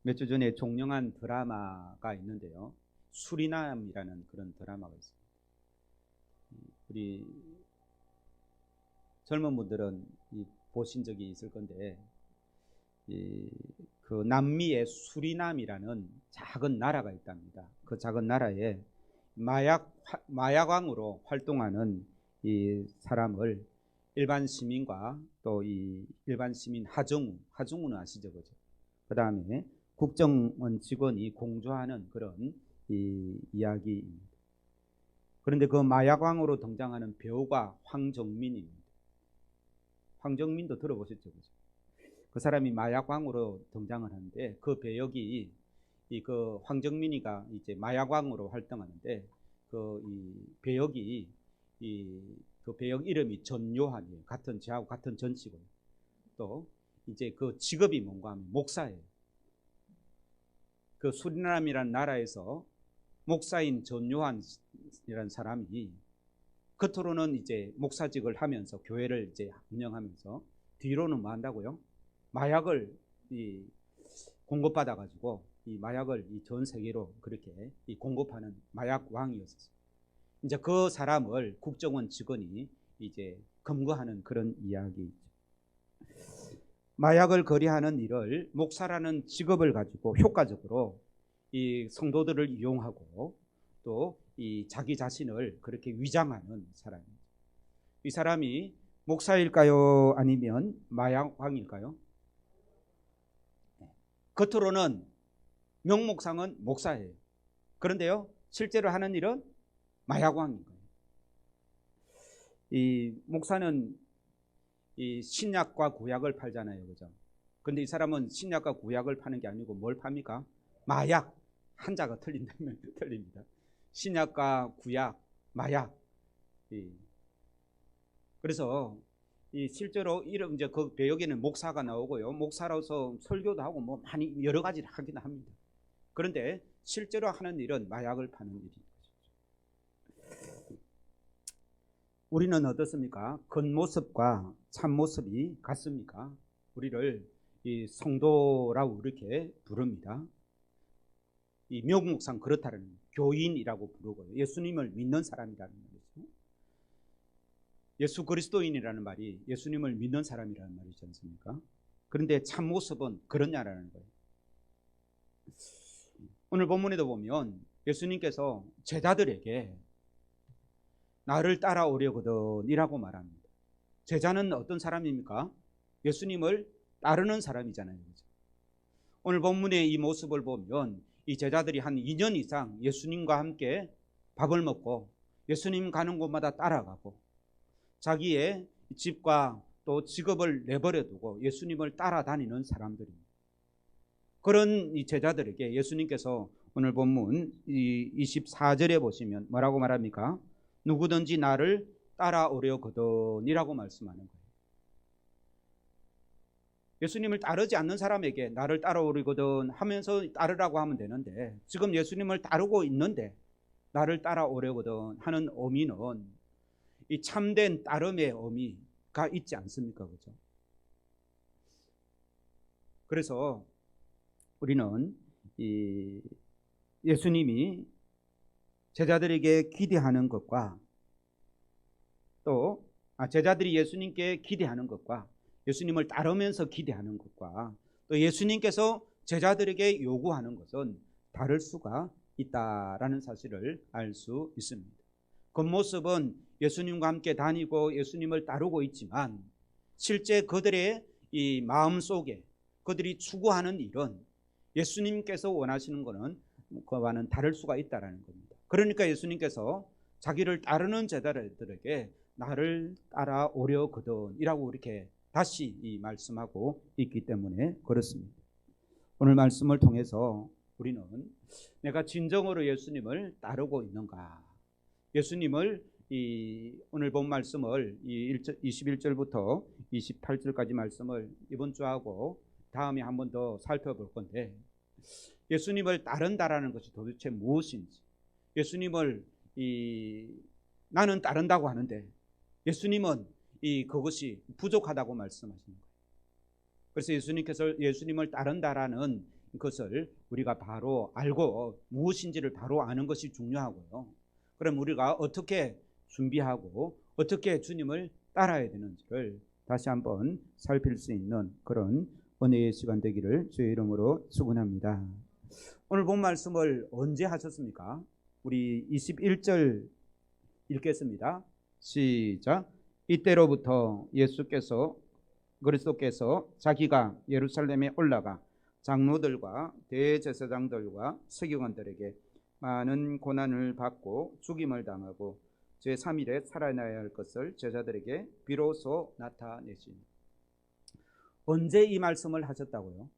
몇 주 전에 종영한 드라마가 있는데요. 수리남이라는 그런 드라마가 있습니다. 우리 젊은 분들은 보신 적이 있을 건데, 그 남미의 수리남이라는 작은 나라가 있답니다. 그 작은 나라에 마약왕으로 활동하는 이 사람을 일반 시민과 또 이 일반 시민 하정우는 아시죠, 그죠? 그 다음에 국정원 직원이 공조하는 그런 이야기입니다. 그런데 그 마약왕으로 등장하는 배우가 황정민입니다. 황정민도 들어보셨죠, 그죠? 그 사람이 마약왕으로 등장을 하는데, 그 배역이 그 황정민이가 이제 마약왕으로 활동하는데, 이 배역이 그 배역 이름이 전요한이에요. 저하고 같은 전치고요. 또 이제 그 직업이 뭔가 하면 목사예요. 그 수리남이라는 나라에서 목사인 전요한이라는 사람이 겉으로는 이제 목사직을 하면서 교회를 이제 운영하면서 뒤로는 뭐 한다고요? 마약을 공급받아 가지고 이 마약을 전 세계로 그렇게 공급하는 마약 왕이었어요. 이제 그 사람을 국정원 직원이 이제 검거하는 그런 이야기죠. 마약을 거래하는 일을 목사라는 직업을 가지고 효과적으로 이 성도들을 이용하고 또 이 자기 자신을 그렇게 위장하는 사람입니다. 이 사람이 목사일까요? 아니면 마약왕일까요? 겉으로는 명목상은 목사예요. 그런데요, 실제로 하는 일은 마약왕인 거예요. 이 목사는 이 신약과 구약을 팔잖아요, 그죠? 근데 이 사람은 신약과 구약을 파는 게 아니고 뭘 팝니까? 마약. 한자가 틀린다면 틀립니다. 신약과 구약, 마약. 그래서 실제로 이런 이제 그 배역에는 목사가 나오고요, 목사로서 설교도 하고 뭐 많이 여러 가지를 하긴 합니다. 그런데 실제로 하는 일은 마약을 파는 일입니다. 우리는 어떻습니까? 겉모습과 참모습이 같습니까? 우리를 이 성도라고 이렇게 부릅니다. 이 명목상 그렇다는 교인이라고 부르고요, 예수님을 믿는 사람이라는 말이죠. 예수 그리스도인이라는 말이 예수님을 믿는 사람이라는 말이지 않습니까? 그런데 참모습은 그러냐라는 거예요. 오늘 본문에도 보면 예수님께서 제자들에게 나를 따라오려거든 이라고 말합니다. 제자는 어떤 사람입니까? 예수님을 따르는 사람이잖아요. 오늘 본문의 이 모습을 보면 이 제자들이 한 2년 이상 예수님과 함께 밥을 먹고 예수님 가는 곳마다 따라가고 자기의 집과 또 직업을 내버려 두고 예수님을 따라다니는 사람들입니다. 그런 이 제자들에게 예수님께서 오늘 본문 24절에 보시면 뭐라고 말합니까? 누구든지 나를 따라오려거든 이라고 말씀하는 거예요. 예수님을 따르지 않는 사람에게 나를 따라오려거든 하면서 따르라고 하면 되는데, 지금 예수님을 따르고 있는데 나를 따라오려거든 하는 의미는 이 참된 따름의 의미가 있지 않습니까? 그죠? 그래서 우리는 이 예수님이 제자들에게 기대하는 것과 또 제자들이 예수님께 기대하는 것과 예수님을 따르면서 기대하는 것과 또 예수님께서 제자들에게 요구하는 것은 다를 수가 있다라는 사실을 알 수 있습니다. 겉모습은 예수님과 함께 다니고 예수님을 따르고 있지만 실제 그들의 이 마음 속에 그들이 추구하는 일은 예수님께서 원하시는 것은 그와는 다를 수가 있다라는 겁니다. 그러니까 예수님께서 자기를 따르는 제자들에게 나를 따라오려거든 이라고 이렇게 다시 말씀하고 있기 때문에 그렇습니다. 오늘 말씀을 통해서 우리는 내가 진정으로 예수님을 따르고 있는가, 예수님을 오늘 본 말씀을 21절부터 28절까지 말씀을 이번 주하고 다음에 한 번 더 살펴볼 건데, 예수님을 따른다라는 것이 도대체 무엇인지, 예수님을 나는 따른다고 하는데 예수님은 그것이 부족하다고 말씀하시는 거예요. 그래서 예수님께서 예수님을 따른다라는 것을 우리가 바로 알고 무엇인지를 바로 아는 것이 중요하고요. 그럼 우리가 어떻게 준비하고 어떻게 주님을 따라야 되는지를 다시 한번 살필 수 있는 그런 은혜의 시간 되기를 주의 이름으로 축원합니다. 오늘 본 말씀을 언제 하셨습니까? 우리 21절 읽겠습니다. 시작. 이때로부터 그리스도께서 자기가 예루살렘에 올라가 장로들과 대제사장들과 서기관들에게 많은 고난을 받고 죽임을 당하고 제3일에 살아나야 할 것을 제자들에게 비로소 나타내시니. 언제 이 말씀을 하셨다고요?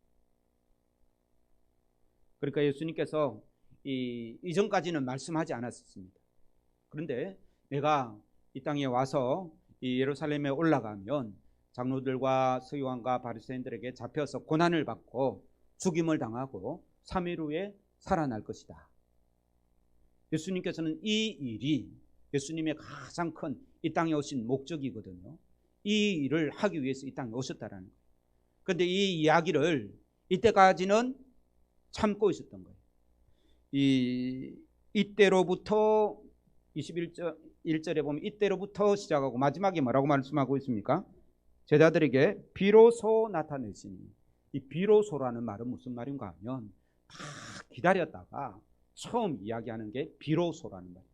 그러니까 예수님께서 이전까지는 말씀하지 않았습니다. 그런데 내가 이 땅에 와서 이 예루살렘에 올라가면 장로들과 서기관과 바리새인들에게 잡혀서 고난을 받고 죽임을 당하고 3일 후에 살아날 것이다. 예수님께서는 이 일이 예수님의 가장 큰 이 땅에 오신 목적이거든요. 이 일을 하기 위해서 이 땅에 오셨다라는 거예요. 그런데 이 이야기를 이때까지는 참고 있었던 거예요. 이때로부터 21절에 보면 이때로부터 시작하고 마지막에 뭐라고 말씀하고 있습니까? 제자들에게 비로소 나타내시니. 이 비로소라는 말은 무슨 말인가 하면 기다렸다가 처음 이야기하는 게 비로소라는 말이에요.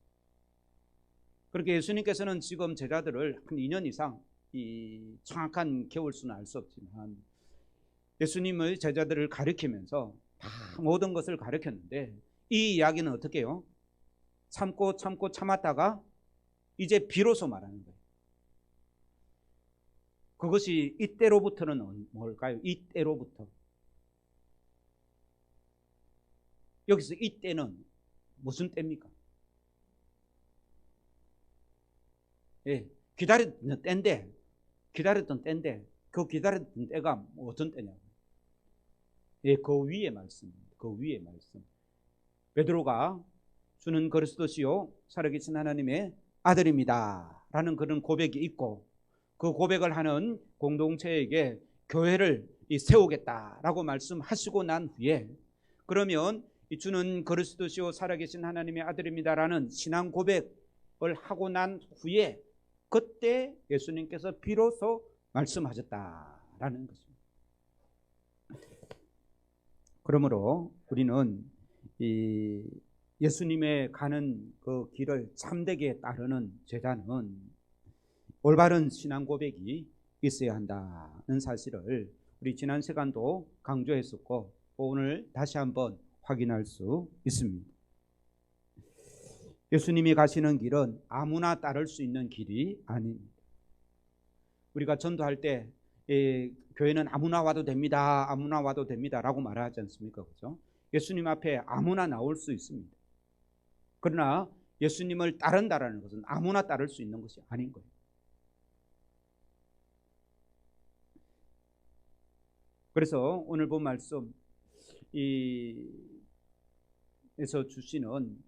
그렇게 예수님께서는 지금 제자들을 한 2년 이상 이 정확한 개월수는 알 수 없지만 예수님의 제자들을 가르치면서 다 모든 것을 가르쳤는데 이 이야기는 어떻게 해요? 참고 참았다가 이제 비로소 말하는 거예요. 그것이 이때로부터는 뭘까요? 이때로부터. 여기서 이때는 무슨 때입니까? 예, 기다렸던 때인데 그 기다렸던 때가 어떤 때냐고. 예, 그 위의 말씀입니다. 그 위의 말씀. 베드로가 주는 그리스도시요 살아계신 하나님의 아들입니다 라는 그런 고백이 있고 그 고백을 하는 공동체에게 교회를 세우겠다라고 말씀하시고 난 후에 그러면 주는 그리스도시요 살아계신 하나님의 아들입니다라는 신앙 고백을 하고 난 후에 그때 예수님께서 비로소 말씀하셨다라는 것입니다. 그러므로 우리는 이 예수님의 가는 그 길을 참되게 따르는 제자는 올바른 신앙 고백이 있어야 한다는 사실을 우리 지난 시간도 강조했었고 오늘 다시 한번 확인할 수 있습니다. 예수님이 가시는 길은 아무나 따를 수 있는 길이 아닙니다. 우리가 전도할 때 교회는 아무나 와도 됩니다. 아무나 와도 됩니다. 라고 말하지 않습니까? 그렇죠? 예수님 앞에 아무나 나올 수 있습니다. 그러나 예수님을 따른다라는 것은 아무나 따를 수 있는 것이 아닌 거예요. 그래서 오늘 본 말씀 에서 주시는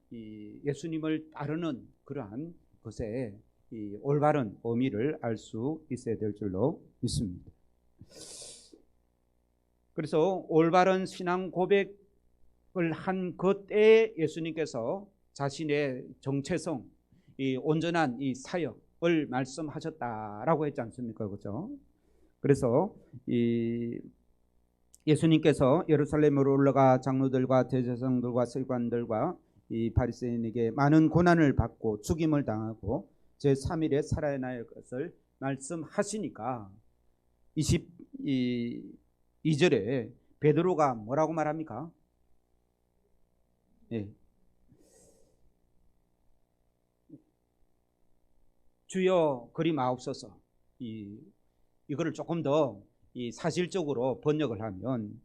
예수님을 따르는 그러한 것에 올바른 의미를 알 수 있어야 될 줄로 믿습니다. 그래서 올바른 신앙 고백을 한 그때에 예수님께서 자신의 정체성, 온전한 이 사역을 말씀하셨다라고 했지 않습니까? 그렇죠? 그래서 예수님께서 예루살렘으로 올라가 장로들과 대제사장들과 서기관들과 이 바리새인에게 많은 고난을 받고 죽임을 당하고 제3일에 살아날 것을 말씀하시니까 22절에 베드로가 뭐라고 말합니까? 예. 주여 그리 마옵소서. 이거를 조금 더 사실적으로 번역을 하면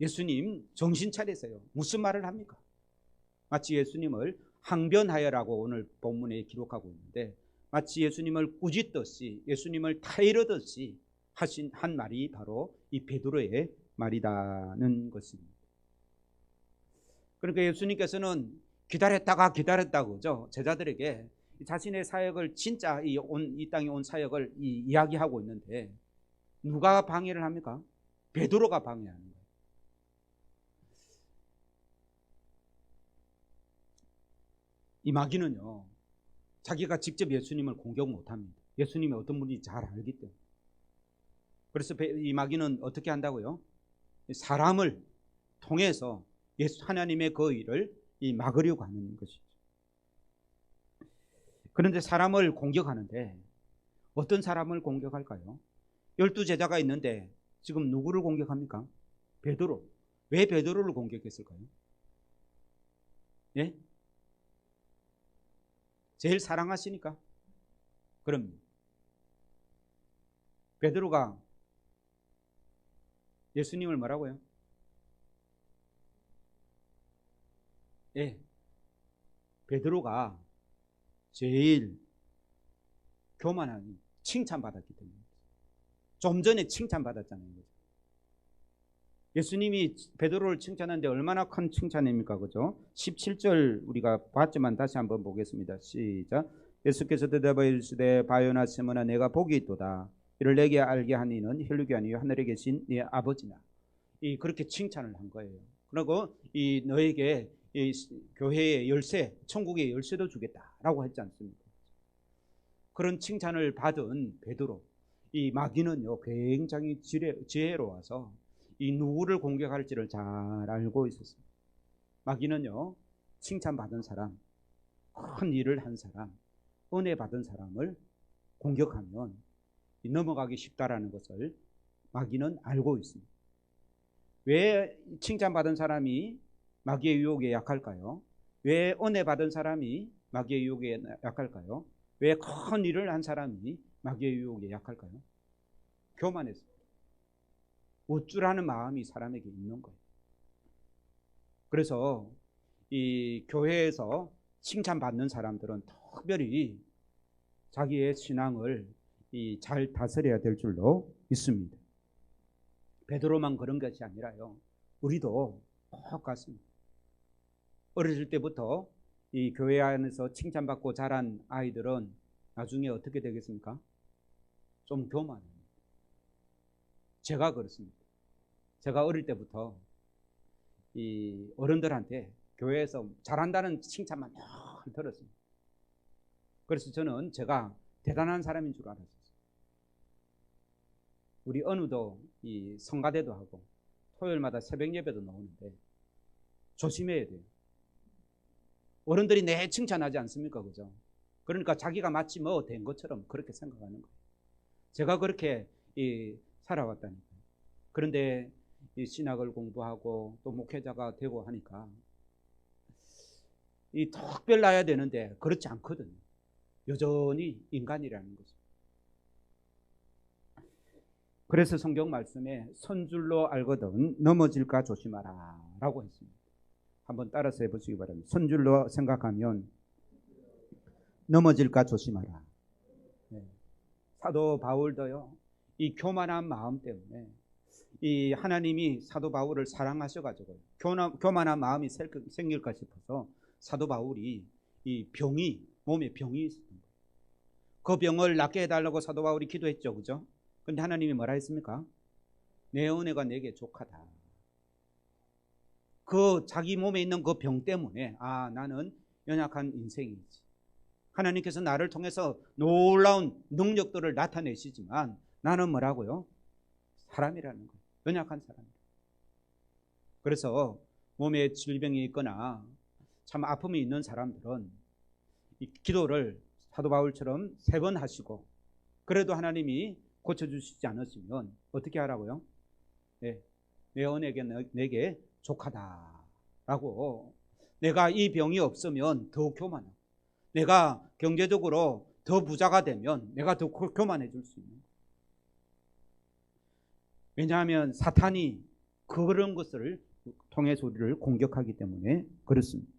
예수님 정신 차리세요. 무슨 말을 합니까? 마치 예수님을 항변하여라고 오늘 본문에 기록하고 있는데 마치 예수님을 꾸짖듯이 예수님을 타이르듯이 한 말이 바로 이 베드로의 말이라는 것입니다. 그러니까 예수님께서는 기다렸다가 그죠? 제자들에게 자신의 사역을 진짜 이 땅에 온 사역을 이야기하고 있는데 누가 방해를 합니까? 베드로가 방해하는 거예요. 이 마귀는요, 자기가 직접 예수님을 공격 못합니다. 예수님이 어떤 분인지 잘 알기 때문에. 그래서 이 마귀는 어떻게 한다고요? 사람을 통해서 하나님의 그 일을 막으려고 하는 것이죠. 그런데 사람을 공격하는데 어떤 사람을 공격할까요? 12제자가 있는데 지금 누구를 공격합니까? 베드로. 왜 베드로를 공격했을까요? 예? 제일 사랑하시니까. 그럼 베드로가 예수님을 뭐라고요? 예. 베드로가 제일 교만한 칭찬받았기 때문에. 좀 전에 칭찬받았잖아요. 예수님이 베드로를 칭찬하는데 얼마나 큰 칭찬입니까? 그죠? 17절 우리가 봤지만 다시 한번 보겠습니다. 시작. 예수께서 대답하여 이르시되 바요나 시몬아 내가 복이 있도다. 이를 내게 알게 한 이는 혈육이 아니요 하늘에 계신 네 아버지나. 그렇게 칭찬을 한 거예요. 그리고 너에게 교회의 열쇠, 천국의 열쇠도 주겠다라고 했지 않습니까? 그런 칭찬을 받은 베드로, 이 마귀는요 굉장히 지혜로워서 이 누구를 공격할지를 잘 알고 있었습니다. 마귀는요 칭찬받은 사람, 큰 일을 한 사람, 은혜 받은 사람을 공격하면 넘어가기 쉽다라는 것을 마귀는 알고 있습니다. 왜 칭찬받은 사람이 마귀의 유혹에 약할까요? 왜 은혜 받은 사람이 마귀의 유혹에 약할까요? 왜 큰 일을 한 사람이 마귀의 유혹에 약할까요? 교만했습니다. 우쭐하는 마음이 사람에게 있는 거예요. 그래서 이 교회에서 칭찬받는 사람들은 특별히 자기의 신앙을 잘 다스려야 될 줄로 믿습니다. 베드로만 그런 것이 아니라요, 우리도 똑같습니다. 어렸을 때부터 이 교회 안에서 칭찬받고 자란 아이들은 나중에 어떻게 되겠습니까? 좀 교만합니다. 제가 그렇습니다. 제가 어릴 때부터 이 어른들한테 교회에서 잘한다는 칭찬만 늘 들었습니다. 그래서 저는 제가 대단한 사람인 줄 알았어요. 우리 은우도 이 성가대도 하고 토요일마다 새벽 예배도 나오는데 조심해야 돼요. 어른들이 내 칭찬하지 않습니까? 그죠? 그러니까 자기가 마치 뭐 된 것처럼 그렇게 생각하는 거예요. 제가 그렇게 살아왔다니까요. 그런데 이 신학을 공부하고 또 목회자가 되고 하니까 특별 나야 되는데 그렇지 않거든요. 여전히 인간이라는 거죠. 그래서 성경 말씀에 선줄로 알거든 넘어질까 조심하라 라고 했습니다. 한번 따라서 해보시기 바랍니다. 선줄로 생각하면 넘어질까 조심하라. 네. 사도 바울도요, 이 교만한 마음 때문에 이 하나님이 사도 바울을 사랑하셔가지고 교만한 마음이 생길까 싶어서 사도 바울이 몸에 병이 있었던 거예요. 그 병을 낫게 해달라고 사도 바울이 기도했죠, 그죠? 근데 하나님이 뭐라 했습니까? 내 은혜가 내게 족하다. 그 자기 몸에 있는 그 병 때문에 나는 연약한 인생이지. 하나님께서 나를 통해서 놀라운 능력들을 나타내시지만 나는 뭐라고요? 사람이라는 거예요. 연약한 사람이에요. 그래서 몸에 질병이 있거나 참 아픔이 있는 사람들은 이 기도를 사도 바울처럼 3번 하시고 그래도 하나님이 고쳐주시지 않으시면 어떻게 하라고요? 네, 내 은혜가 내게 족하다라고. 내가 이 병이 없으면 더 교만하고 내가 경제적으로 더 부자가 되면 내가 더 교만해질 수 있는 거예요. 왜냐하면 사탄이 그런 것을 통해서 우리를 공격하기 때문에 그렇습니다.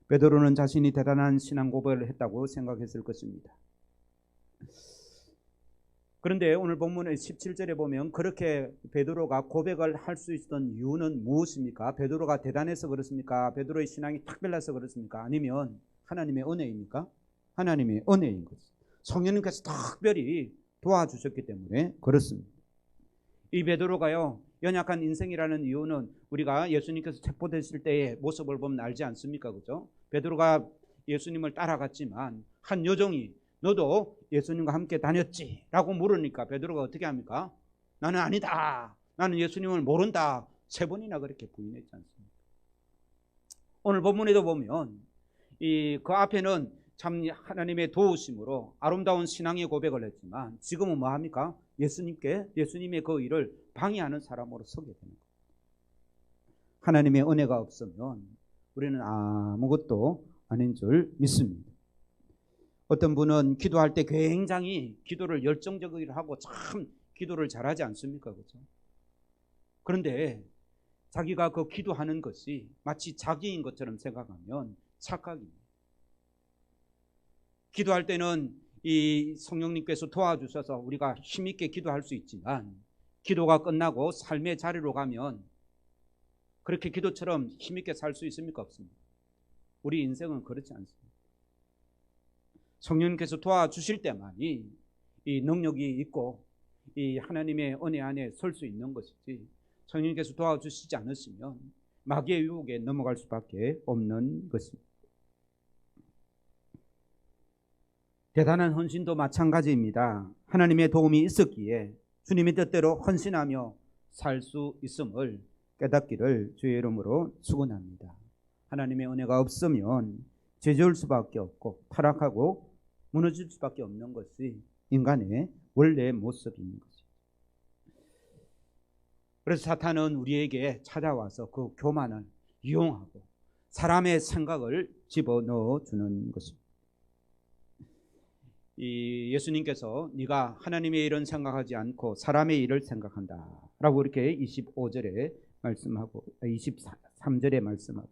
베드로는 자신이 대단한 신앙 고백을 했다고 생각했을 것입니다. 그런데 오늘 본문의 17절에 보면 그렇게 베드로가 고백을 할 수 있었던 이유는 무엇입니까? 베드로가 대단해서 그렇습니까? 베드로의 신앙이 특별해서 그렇습니까? 아니면 하나님의 은혜입니까? 하나님의 은혜인 거죠. 성령님께서 특별히 도와주셨기 때문에 그렇습니다. 이 베드로가요, 연약한 인생이라는 이유는 우리가 예수님께서 체포되실 때의 모습을 보면 알지 않습니까? 그죠? 베드로가 예수님을 따라갔지만 한 여종이 너도 예수님과 함께 다녔지? 라고 물으니까 베드로가 어떻게 합니까? 나는 아니다. 나는 예수님을 모른다. 3번이나 그렇게 부인했지 않습니까? 오늘 본문에도 보면 그 앞에는 참 하나님의 도우심으로 아름다운 신앙의 고백을 했지만 지금은 뭐 합니까? 예수님의 그 일을 방해하는 사람으로 서게 되는 거예요. 하나님의 은혜가 없으면 우리는 아무것도 아닌 줄 믿습니다. 어떤 분은 기도할 때 굉장히 기도를 열정적으로 하고 참 기도를 잘하지 않습니까? 그렇죠? 그런데 자기가 그 기도하는 것이 마치 자기인 것처럼 생각하면 착각입니다. 기도할 때는 이 성령님께서 도와주셔서 우리가 힘있게 기도할 수 있지만 기도가 끝나고 삶의 자리로 가면 그렇게 기도처럼 힘있게 살 수 있습니까? 없습니다. 우리 인생은 그렇지 않습니다. 성령님께서 도와주실 때만이 이 능력이 있고 이 하나님의 은혜 안에 설 수 있는 것이지 성령님께서 도와주시지 않으시면 마귀의 유혹에 넘어갈 수밖에 없는 것입니다. 대단한 헌신도 마찬가지입니다. 하나님의 도움이 있었기에 주님의 뜻대로 헌신하며 살 수 있음을 깨닫기를 주의 이름으로 축원합니다. 하나님의 은혜가 없으면 죄지을 수밖에 없고 타락하고 무너질 수밖에 없는 것이 인간의 원래의 모습인 것입니다. 그래서 사탄은 우리에게 찾아와서 그 교만을 이용하고 사람의 생각을 집어넣어 주는 것입니다. 예수님께서 네가 하나님의 일은 생각하지 않고 사람의 일을 생각한다 라고 이렇게 25절에 말씀하고 23절에 말씀하고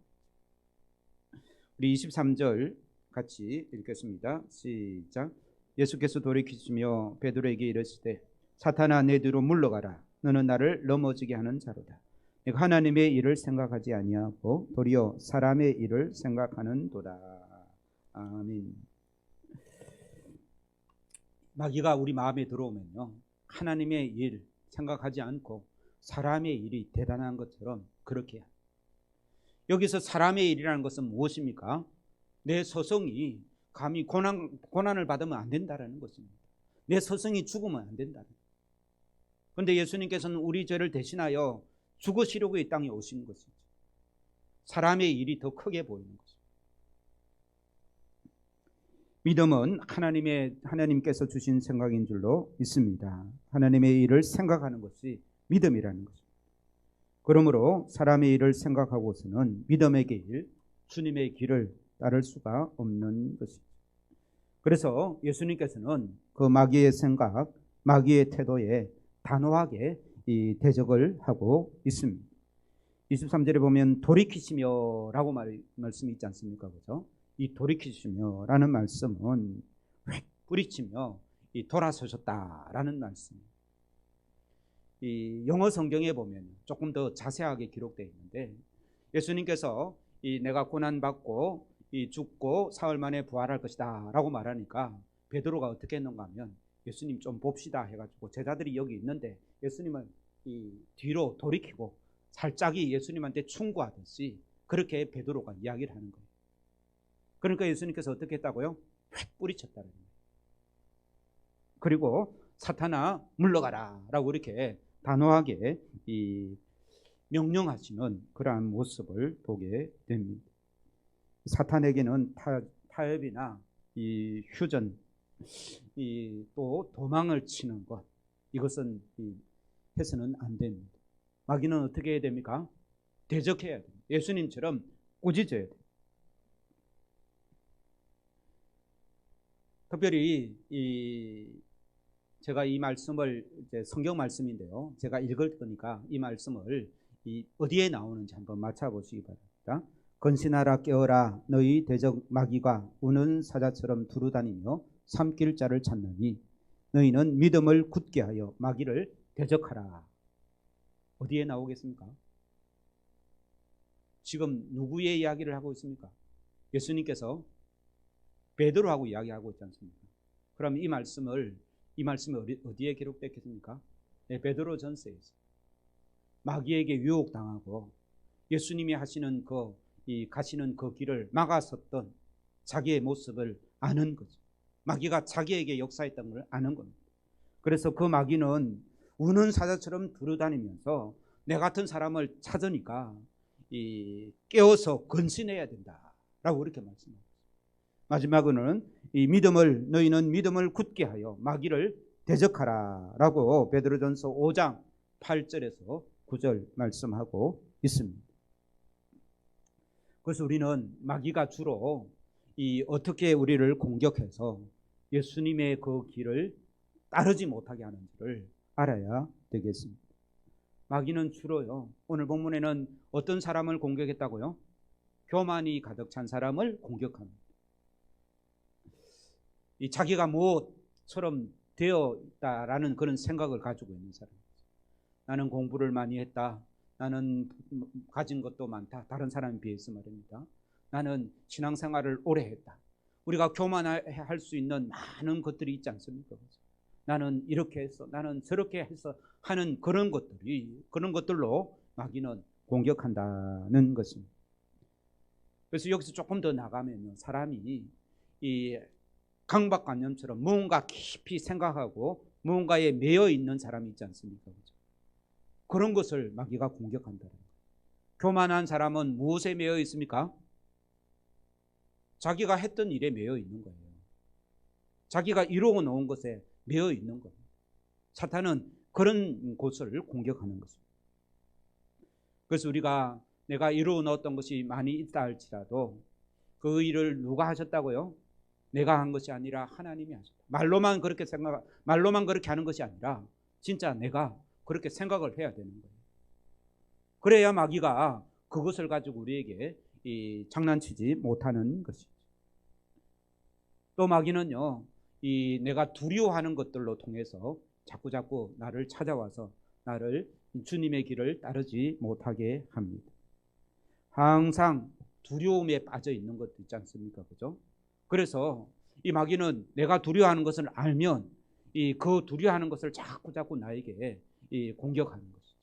우리 23절 같이 읽겠습니다. 시작. 예수께서 돌이키시며 베드로에게 이르시되 사탄아 내 뒤로 물러가라. 너는 나를 넘어지게 하는 자로다. 내가 하나님의 일을 생각하지 아니하고 도리어 사람의 일을 생각하는도다. 아멘. 마귀가 우리 마음에 들어오면요 하나님의 일 생각하지 않고 사람의 일이 대단한 것처럼 그렇게 합니다. 여기서 사람의 일이라는 것은 무엇입니까? 내 서성이 감히 고난을 받으면 안 된다는 것입니다. 내 서성이 죽으면 안 된다는 것입니다. 그런데 예수님께서는 우리 죄를 대신하여 죽으시려고 이 땅에 오신 것이죠. 사람의 일이 더 크게 보이는 것입니다. 믿음은 하나님께서 주신 생각인 줄로 믿습니다. 하나님의 일을 생각하는 것이 믿음이라는 것입니다. 그러므로 사람의 일을 생각하고서는 믿음의 길, 주님의 길을 따를 수가 없는 것입니다. 그래서 예수님께서는 그 마귀의 생각, 마귀의 태도에 단호하게 대적을 하고 있습니다. 23절에 보면 돌이키시며라고 말씀이 있지 않습니까? 그죠? 이 돌이키시며라는 말씀은 획 뿌리치며 돌아서셨다라는 말씀입니다. 이 영어 성경에 보면 조금 더 자세하게 기록되어 있는데 예수님께서 내가 고난받고 죽고 사흘 만에 부활할 것이다 라고 말하니까 베드로가 어떻게 했는가 하면 예수님 좀 봅시다 해가지고 제자들이 여기 있는데 예수님을 뒤로 돌이키고 살짝이 예수님한테 충고하듯이 그렇게 베드로가 이야기를 하는 거예요. 그러니까 예수님께서 어떻게 했다고요? 획 뿌리쳤다는 거예요. 그리고 사탄아 물러가라 라고 이렇게 단호하게 명령하시는 그러한 모습을 보게 됩니다. 사탄에게는 타협이나 휴전, 또 도망을 치는 것, 이것은 해서는 안 됩니다. 마귀는 어떻게 해야 됩니까? 대적해야 됩니다. 예수님처럼 꾸짖어야 됩니다. 특별히 제가 이 말씀을 이제 성경 말씀인데요. 제가 읽을 거니까 이 말씀을 어디에 나오는지 한번 맞춰보시기 바랍니다. 건신하라 깨어라 너희 대적 마귀가 우는 사자처럼 두루다니며 삼킬 자를 찾느니 너희는 믿음을 굳게 하여 마귀를 대적하라. 어디에 나오겠습니까? 지금 누구의 이야기를 하고 있습니까? 예수님께서 베드로하고 이야기하고 있지 않습니까? 그럼 이 말씀이 어디에 기록됐겠습니까? 네, 베드로 전서에서 마귀에게 유혹당하고 예수님이 하시는 가시는 그 길을 막아섰던 자기의 모습을 아는 거죠. 마귀가 자기에게 역사했던 걸 아는 겁니다. 그래서 그 마귀는 우는 사자처럼 두루다니면서 내 같은 사람을 찾으니까 깨워서 건신해야 된다라고 그렇게 말씀합니다. 마지막으로는 너희는 믿음을 굳게 하여 마귀를 대적하라라고 베드로전서 5장 8절에서 9절 말씀하고 있습니다. 그래서 우리는 마귀가 주로 어떻게 우리를 공격해서 예수님의 그 길을 따르지 못하게 하는지를 알아야 되겠습니다. 마귀는 주로요, 오늘 본문에는 어떤 사람을 공격했다고요? 교만이 가득 찬 사람을 공격합니다. 자기가 무엇처럼 되어 있다라는 그런 생각을 가지고 있는 사람. 나는 공부를 많이 했다. 나는 가진 것도 많다. 다른 사람에 비해서 말입니다. 나는 신앙생활을 오래 했다. 우리가 교만할 수 있는 많은 것들이 있지 않습니까? 나는 이렇게 했어. 나는 저렇게 해서 하는 그런 것들로 마귀는 공격한다는 것입니다. 그래서 여기서 조금 더 나가면 사람이 이 강박관념처럼 무언가 깊이 생각하고 무언가에 매여 있는 사람이 있지 않습니까? 그런 것을 마귀가 공격한다는 거예요. 교만한 사람은 무엇에 매여 있습니까? 자기가 했던 일에 매여 있는 거예요. 자기가 이루어 놓은 것에 매여 있는 거예요. 사탄은 그런 곳을 공격하는 것입니다. 그래서 내가 이루어 놓았던 것이 많이 있다 할지라도 그 일을 누가 하셨다고요? 내가 한 것이 아니라 하나님이 하셨다. 말로만 그렇게 하는 것이 아니라 진짜 내가 그렇게 생각을 해야 되는 거예요. 그래야 마귀가 그것을 가지고 우리에게 장난치지 못하는 것이죠. 또 마귀는요, 내가 두려워하는 것들로 통해서 자꾸 나를 찾아와서 나를 주님의 길을 따르지 못하게 합니다. 항상 두려움에 빠져 있는 것도 있지 않습니까? 그죠? 그래서 이 마귀는 내가 두려워하는 것을 알면 그 두려워하는 것을 자꾸 나에게 공격하는 것이죠.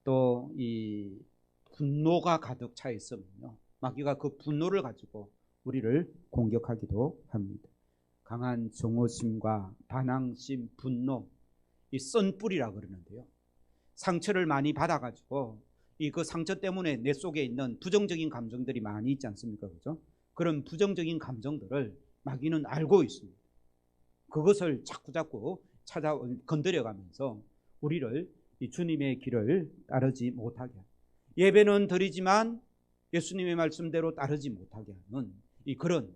또 이 분노가 가득 차 있으면요, 마귀가 그 분노를 가지고 우리를 공격하기도 합니다. 강한 증오심과 반항심, 분노, 이 쓴뿌리라 그러는데요. 상처를 많이 받아가지고 그 상처 때문에 내 속에 있는 부정적인 감정들이 많이 있지 않습니까? 그죠? 그런 부정적인 감정들을 마귀는 알고 있습니다. 그것을 자꾸 건드려가면서 우리를 이 주님의 길을 따르지 못하게 합니다. 예배는 드리지만 예수님의 말씀대로 따르지 못하게 하는 그런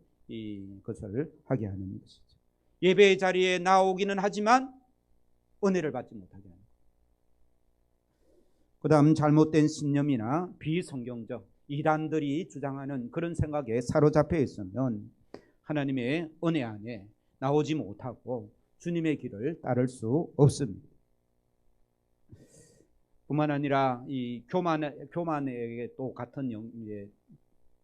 것을 하게 하는 것이죠. 예배의 자리에 나오기는 하지만 은혜를 받지 못하게 하는 것. 그 다음 잘못된 신념이나 비성경적 이단들이 주장하는 그런 생각에 사로잡혀 있으면 하나님의 은혜 안에 나오지 못하고 주님의 길을 따를 수 없습니다. 뿐만 아니라 이 교만에게 또 같은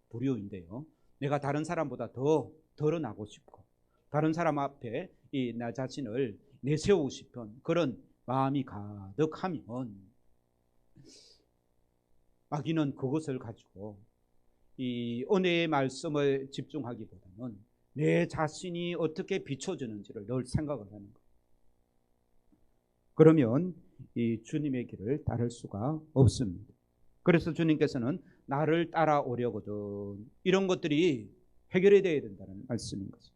부류인데요. 내가 다른 사람보다 더 드러나고 싶고 다른 사람 앞에 나 자신을 내세우고 싶은 그런 마음이 가득하면 마귀는 그것을 가지고 이 은혜의 말씀을 집중하기보다는 내 자신이 어떻게 비춰지는지를 늘 생각을 하는 거예요. 그러면 이 주님의 길을 따를 수가 없습니다. 그래서 주님께서는 나를 따라오려거든 이런 것들이 해결이 되어야 된다는 말씀인 것이죠.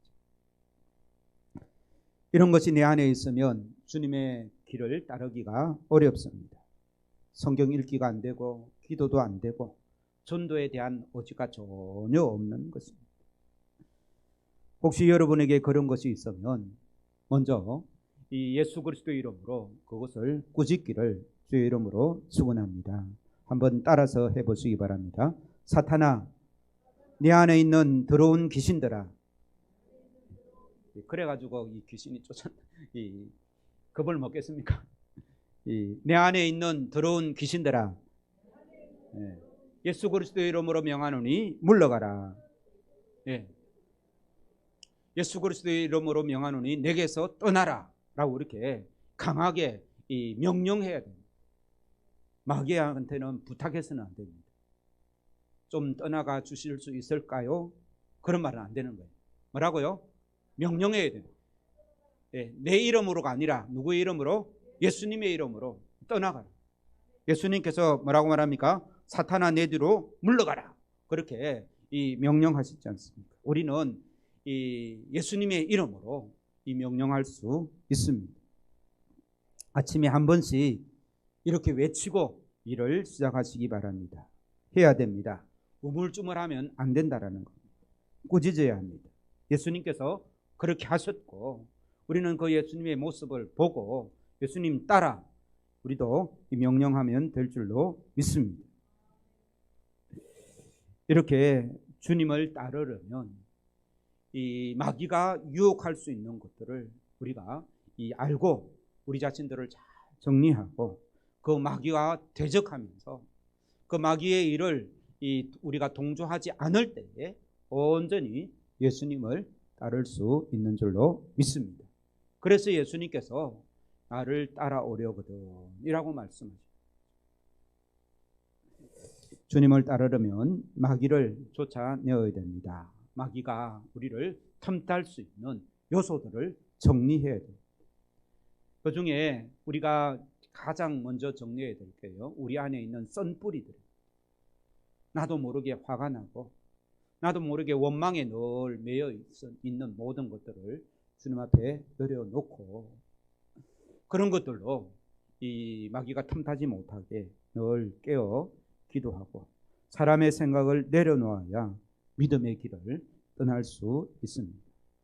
이런 것이 내 안에 있으면 주님의 길을 따르기가 어렵습니다. 성경 읽기가 안 되고 기도도 안 되고 전도에 대한 의지가 전혀 없는 것입니다. 혹시 여러분에게 그런 것이 있으면 먼저 이 예수 그리스도의 이름으로 그것을 꾸짖기를 주의 이름으로 축원합니다. 한번 따라서 해보시기 바랍니다. 사탄아, 내 안에 있는 더러운 귀신들아. 그래가지고 이 귀신이 겁을 먹겠습니까? 내 안에 있는 더러운 귀신들아, 예수 그리스도의 이름으로 명하노니 물러가라. 예수 그리스도의 이름으로 명하노니 내게서 떠나라 라고 이렇게 강하게 명령해야 됩니다. 마귀한테는 부탁해서는 안 됩니다. 좀 떠나가 주실 수 있을까요? 그런 말은 안 되는 거예요. 뭐라고요? 명령해야 돼요. 예, 내 이름으로가 아니라 누구의 이름으로? 예수님의 이름으로 떠나가라. 예수님께서 뭐라고 말합니까? 사탄아 내 뒤로 물러가라. 그렇게 이 명령하시지 않습니까? 우리는 이 예수님의 이름으로 이 명령할 수 있습니다. 아침에 한 번씩 이렇게 외치고 일을 시작하시기 바랍니다. 해야 됩니다. 우물쭈물하면 안 된다라는 겁니다. 꾸짖어야 합니다. 예수님께서 그렇게 하셨고 우리는 그 예수님의 모습을 보고 예수님 따라 우리도 명령하면 될 줄로 믿습니다. 이렇게 주님을 따르려면 이 마귀가 유혹할 수 있는 것들을 우리가 알고 우리 자신들을 잘 정리하고 그 마귀와 대적하면서 그 마귀의 일을 우리가 동조하지 않을 때에 온전히 예수님을 따를 수 있는 줄로 믿습니다. 그래서 예수님께서 나를 따라오려거든 이라고 말씀하십니다. 주님을 따르려면 마귀를 쫓아내어야 됩니다. 마귀가 우리를 틈탈 수 있는 요소들을 정리해야 돼요. 그 중에 우리가 가장 먼저 정리해야 될 게요, 우리 안에 있는 썬뿌리들. 나도 모르게 화가 나고 나도 모르게 원망에 늘 매여 있는 모든 것들을 주님 앞에 내려놓고 그런 것들로 이 마귀가 틈타지 못하게 늘 깨어 기도하고 사람의 생각을 내려놓아야 믿음의 길을 떠날 수 있습니다.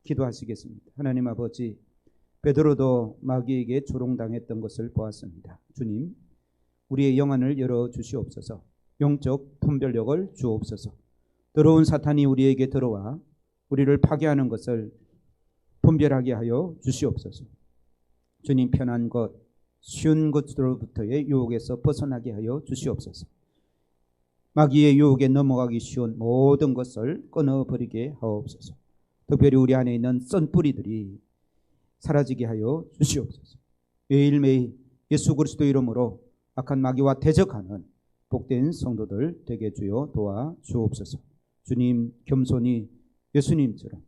기도하시겠습니다. 하나님 아버지, 베드로도 마귀에게 조롱당했던 것을 보았습니다. 주님, 우리의 영안을 열어주시옵소서. 영적 분별력을 주옵소서. 더러운 사탄이 우리에게 들어와 우리를 파괴하는 것을 분별하게 하여 주시옵소서. 주님, 편한 것, 쉬운 것으로부터의 유혹에서 벗어나게 하여 주시옵소서. 마귀의 유혹에 넘어가기 쉬운 모든 것을 끊어버리게 하옵소서. 특별히 우리 안에 있는 썬뿌리들이 사라지게 하여 주시옵소서. 매일매일 예수 그리스도 이름으로 악한 마귀와 대적하는 복된 성도들 되게 주여 도와 주옵소서. 주님, 겸손히 예수님처럼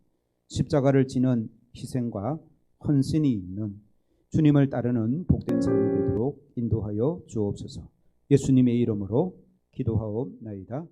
십자가를 지는 희생과 헌신이 있는 주님을 따르는 복된 삶이 되도록 인도하여 주옵소서. 예수님의 이름으로 기도하옵나이다.